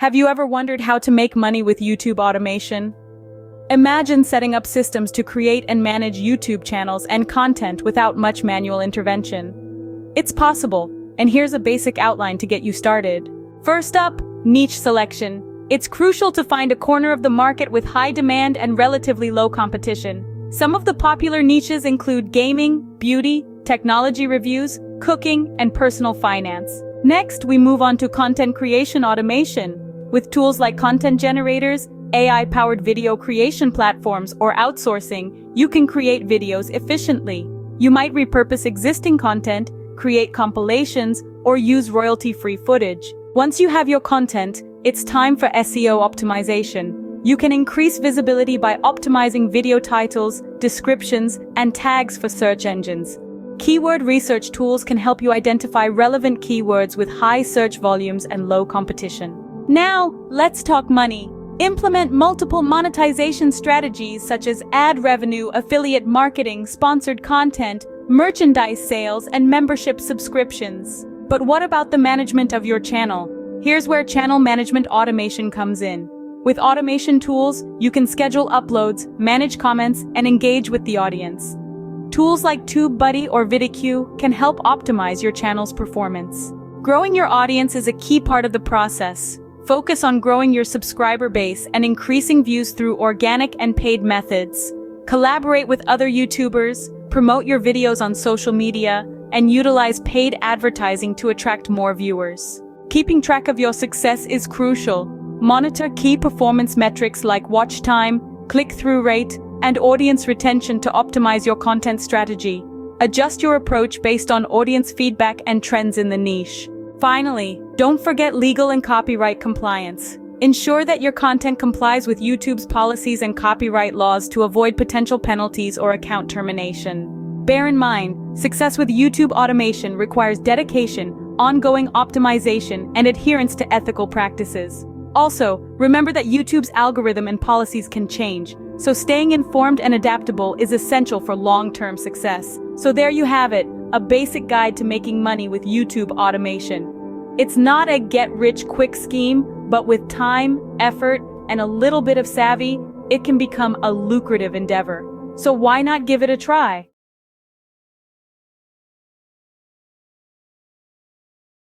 Have you ever wondered how to make money with YouTube automation? Imagine setting up systems to create and manage YouTube channels and content without much manual intervention. It's possible, and here's a basic outline to get you started. First up, niche selection. It's crucial to find a corner of the market with high demand and relatively low competition. Some of the popular niches include gaming, beauty, technology reviews, cooking, and personal finance. Next, we move on to content creation automation. With tools like content generators, AI-powered video creation platforms, or outsourcing, you can create videos efficiently. You might repurpose existing content, create compilations, or use royalty-free footage. Once you have your content, it's time for SEO optimization. You can increase visibility by optimizing video titles, descriptions, and tags for search engines. Keyword research tools can help you identify relevant keywords with high search volumes and low competition. Now, let's talk money. Implement multiple monetization strategies such as ad revenue, affiliate marketing, sponsored content, merchandise sales, and membership subscriptions. But what about the management of your channel? Here's where channel management automation comes in. With automation tools, you can schedule uploads, manage comments, and engage with the audience. Tools like TubeBuddy or Vidicue can help optimize your channel's performance. Growing your audience is a key part of the process. Focus on growing your subscriber base and increasing views through organic and paid methods. Collaborate with other YouTubers, promote your videos on social media, and utilize paid advertising to attract more viewers. Keeping track of your success is crucial. Monitor key performance metrics like watch time, click-through rate, and audience retention to optimize your content strategy. Adjust your approach based on audience feedback and trends in the niche. Finally, don't forget legal and copyright compliance. Ensure that your content complies with YouTube's policies and copyright laws to avoid potential penalties or account termination. Bear in mind, success with YouTube automation requires dedication, ongoing optimization, and adherence to ethical practices. Also, remember that YouTube's algorithm and policies can change, so staying informed and adaptable is essential for long-term success. So there you have it, a basic guide to making money with YouTube automation. It's not a get-rich-quick scheme, but with time, effort, and a little bit of savvy, it can become a lucrative endeavor. So why not give it a try?